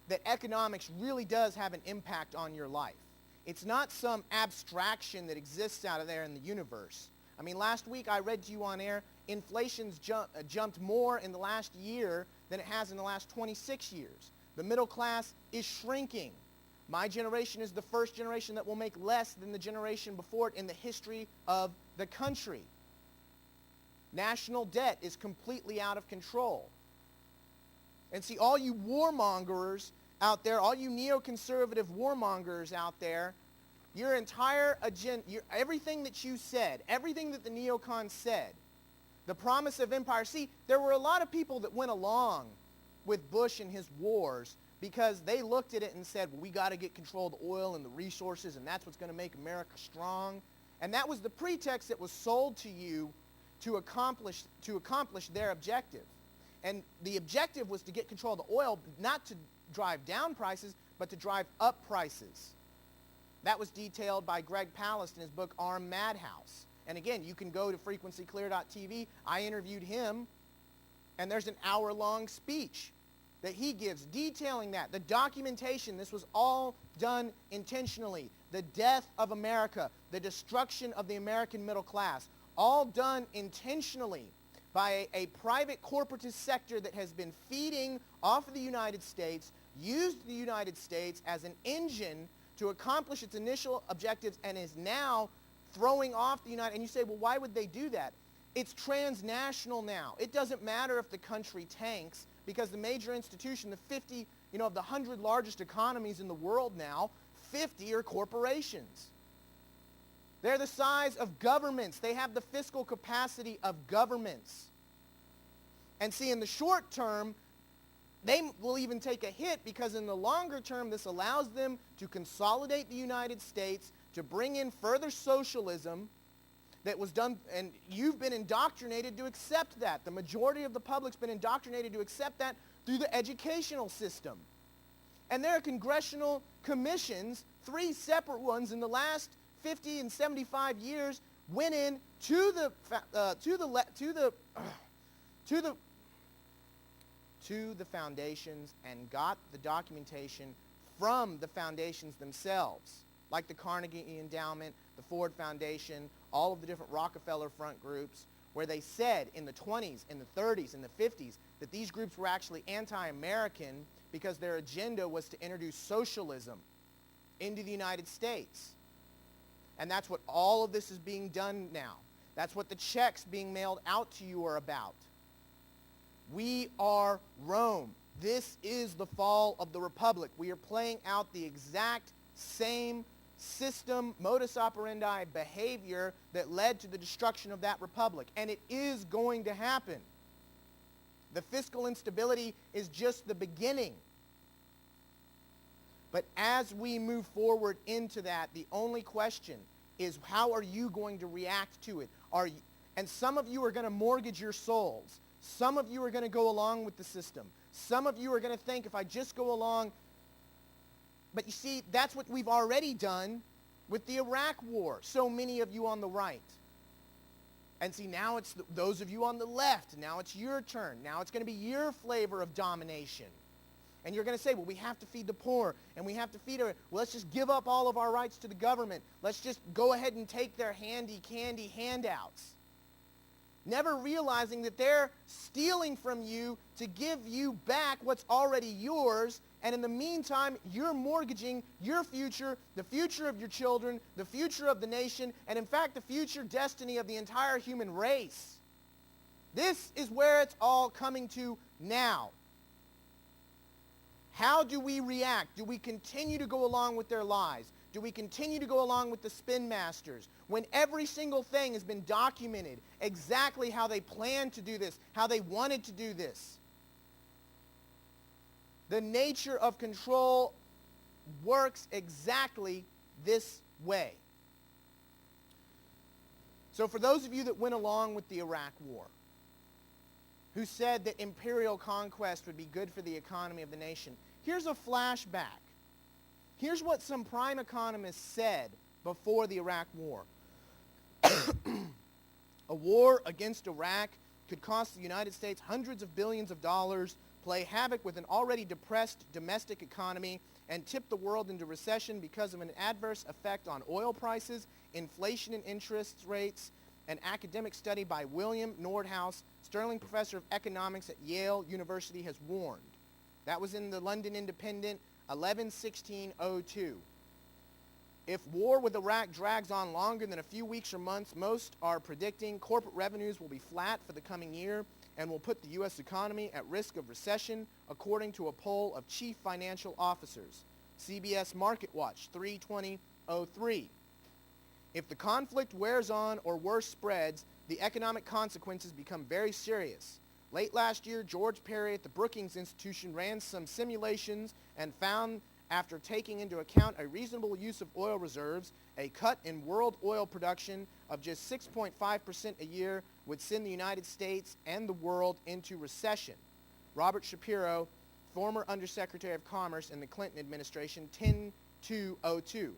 that economics really does have an impact on your life. It's not some abstraction that exists out of there in the universe. I mean, last week I read to you on air, inflation's jumped more in the last year than it has in the last 26 years. The middle class is shrinking. My generation is the first generation that will make less than the generation before it in the history of the country. National debt is completely out of control. And see, all you warmongers out there, all you neoconservative warmongers out there, your entire agenda, everything that you said, everything that the neocons said, the promise of empire. See, there were a lot of people that went along with Bush and his wars because they looked at it and said, well, we got to get control of the oil and the resources, and that's what's going to make America strong. And that was the pretext that was sold to you to accomplish their objective. And the objective was to get control of the oil, not to drive down prices, but to drive up prices. That was detailed by Greg Palast in his book, Armed Madhouse. And again, you can go to frequencyclear.tv. I interviewed him, and there's an hour-long speech that he gives detailing that. The documentation, this was all done intentionally. The death of America, the destruction of the American middle class, all done intentionally by a private corporatist sector that has been feeding off of the United States, used the United States as an engine to accomplish its initial objectives, and is now throwing off the United. And you say, well, why would they do that? It's transnational now. It doesn't matter if the country tanks, because the major institution, the 50, of the 100 largest economies in the world now, 50 are corporations. They're the size of governments. They have the fiscal capacity of governments. And see, in the short term, they will even take a hit, because in the longer term, this allows them to consolidate the United States, to bring in further socialism that was done, and you've been indoctrinated to accept that. The majority of the public's been indoctrinated to accept that through the educational system. And there are congressional commissions, 3 separate ones in the last 50 and 75 years, went in to the foundations and got the documentation from the foundations themselves, like the Carnegie Endowment, the Ford Foundation, all of the different Rockefeller front groups, where they said in the 20s, in the 30s, in the 50s, that these groups were actually anti-American because their agenda was to introduce socialism into the United States. And that's what all of this is being done now. That's what the checks being mailed out to you are about. We are Rome. This is the fall of the Republic. We are playing out the exact same system, modus operandi behavior that led to the destruction of that republic. And it is going to happen. The fiscal instability is just the beginning. But as we move forward into that, the only question is, how are you going to react to it? And some of you are going to mortgage your souls. Some of you are going to go along with the system. Some of you are going to think, if I just go along. But you see, that's what we've already done with the Iraq War. So many of you on the right. And see, now it's those of you on the left. Now it's your turn. Now it's going to be your flavor of domination. And you're going to say, well, we have to feed the poor, and we have to feed well, let's just give up all of our rights to the government. Let's just go ahead and take their handy candy handouts. Never realizing that they're stealing from you to give you back what's already yours, and in the meantime, you're mortgaging your future, the future of your children, the future of the nation, and in fact, the future destiny of the entire human race. This is where it's all coming to now. How do we react? Do we continue to go along with their lies? Do we continue to go along with the spin masters when every single thing has been documented exactly how they planned to do this, how they wanted to do this? The nature of control works exactly this way. So for those of you that went along with the Iraq War, who said that imperial conquest would be good for the economy of the nation, here's a flashback. Here's what some prime economists said before the Iraq War. A war against Iraq could cost the United States hundreds of billions of dollars play havoc with an already depressed domestic economy, and tip the world into recession because of an adverse effect on oil prices, inflation and interest rates. An academic study by William Nordhaus, Sterling Professor of Economics at Yale University, has warned. That was in the London Independent, 11/16/02. If war with Iraq drags on longer than a few weeks or months, most are predicting corporate revenues will be flat for the coming year and will put the U.S. economy at risk of recession, according to a poll of chief financial officers. CBS Market Watch, 3/20/03. If the conflict wears on or worse spreads, the economic consequences become very serious. Late last year, George Perry at the Brookings Institution ran some simulations and found, after taking into account a reasonable use of oil reserves, a cut in world oil production of just 6.5% a year would send the United States and the world into recession. Robert Shapiro, former Undersecretary of Commerce in the Clinton administration, 10/2/02.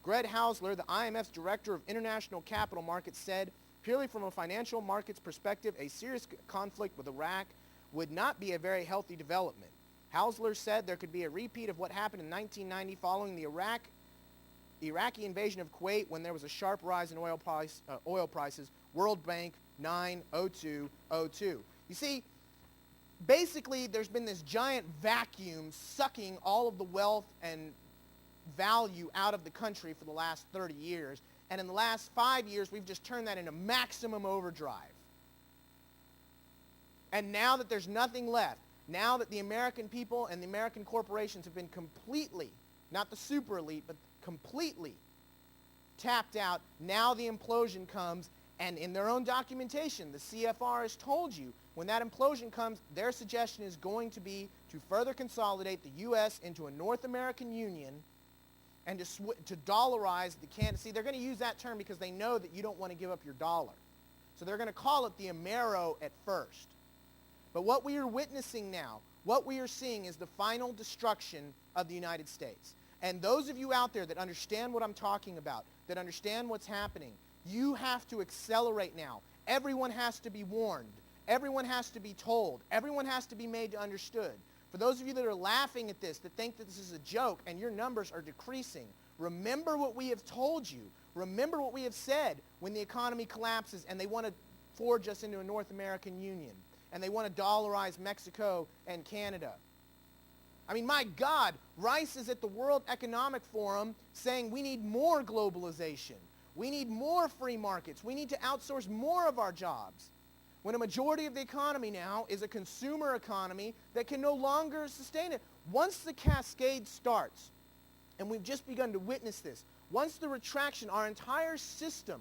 Greg Hausler, the IMF's Director of International Capital Markets, said, purely from a financial markets perspective, a serious conflict with Iraq would not be a very healthy development. Hausler said there could be a repeat of what happened in 1990 following the Iraqi invasion of Kuwait, when there was a sharp rise in oil prices. World Bank, 9/02/02. You see, basically there's been this giant vacuum sucking all of the wealth and value out of the country for the last 30 years. And in the last 5 years, we've just turned that into maximum overdrive. And now that there's nothing left, now that the American people and the American corporations have been completely, not the super elite, but completely tapped out, now the implosion comes. And in their own documentation, the CFR has told you, when that implosion comes, their suggestion is going to be to further consolidate the U.S. into a North American Union and to dollarize the Canada. See, they're going to use that term because they know that you don't want to give up your dollar. So they're going to call it the Amero at first. But what we are witnessing now, what we are seeing is the final destruction of the United States. And those of you out there that understand what I'm talking about, that understand what's happening, you have to accelerate now. Everyone has to be warned. Everyone has to be told. Everyone has to be made to understood. For those of you that are laughing at this, that think that this is a joke and your numbers are decreasing, remember what we have told you. Remember what we have said when the economy collapses and they want to forge us into a North American Union and they want to dollarize Mexico and Canada. I mean, my God, Rice is at the World Economic Forum saying we need more globalization. We need more free markets. We need to outsource more of our jobs. When a majority of the economy now is a consumer economy that can no longer sustain it. Once the cascade starts, and we've just begun to witness this, once the retraction, our entire system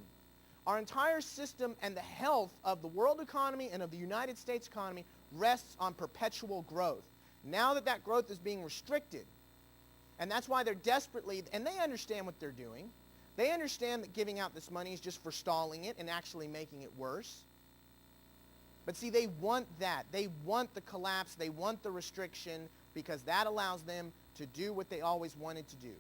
and the health of the world economy and of the United States economy rests on perpetual growth. Now that that growth is being restricted, and that's why they're desperately, and they understand what they're doing. They understand that giving out this money is just forestalling it and actually making it worse. But see, they want that. They want the collapse. They want the restriction because that allows them to do what they always wanted to do.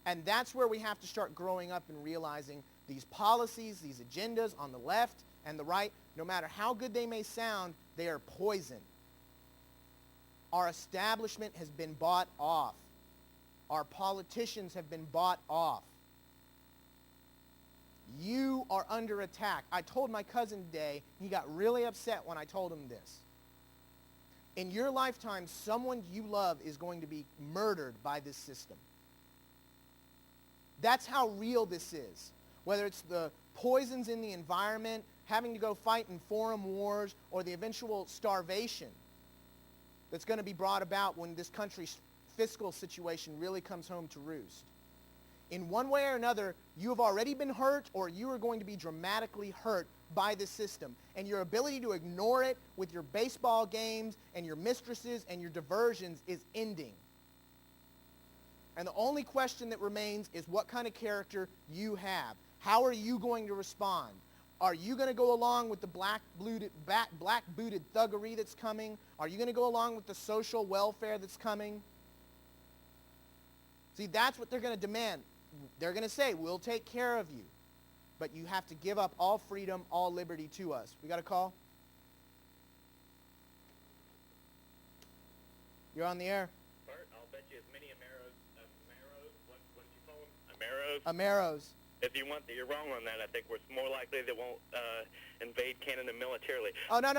And that's where we have to start growing up and realizing these policies, these agendas on the left and the right, no matter how good they may sound, they are poison. Our establishment has been bought off. Our politicians have been bought off. You are under attack. I told my cousin today, he got really upset when I told him this. In your lifetime, someone you love is going to be murdered by this system. That's how real this is. Whether it's the poisons in the environment, having to go fight in foreign wars, or the eventual starvation that's going to be brought about when this country's fiscal situation really comes home to roost. In one way or another, you have already been hurt or you are going to be dramatically hurt by this system. And your ability to ignore it with your baseball games and your mistresses and your diversions is ending. And the only question that remains is what kind of character you have. How are you going to respond? Are you going to go along with the black-booted thuggery that's coming? Are you going to go along with the social welfare that's coming? See, that's what they're going to demand. They're going to say, we'll take care of you. But you have to give up all freedom, all liberty to us. We got a call? You're on the air. Bart, I'll bet you as many what did you call them? Amaros. If you want, you're wrong on that. I think we're more likely they won't invade Canada militarily. Oh, no.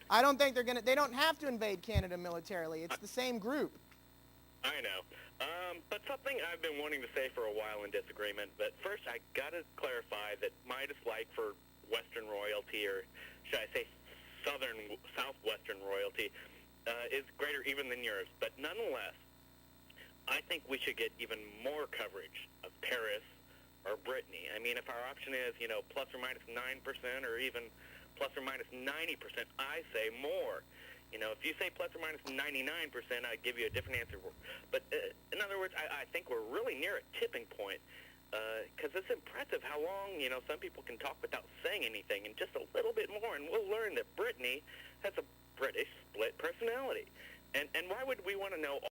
I don't think they're going to. They don't have to invade Canada militarily. It's the same group. I know. But something I've been wanting to say for a while in disagreement. But first, I got to clarify that my dislike for Western royalty, or should I say Southwestern royalty, is greater even than yours. But nonetheless, I think we should get even more coverage of Paris or Brittany. I mean, if our option is, plus or minus 9% or even plus or minus 90%, I say more. If you say plus or minus 99%, I'd give you a different answer. But in other words, I think we're really near a tipping point, because it's impressive how long, some people can talk without saying anything, and just a little bit more, and we'll learn that Brittany has a British split personality. And why would we want to know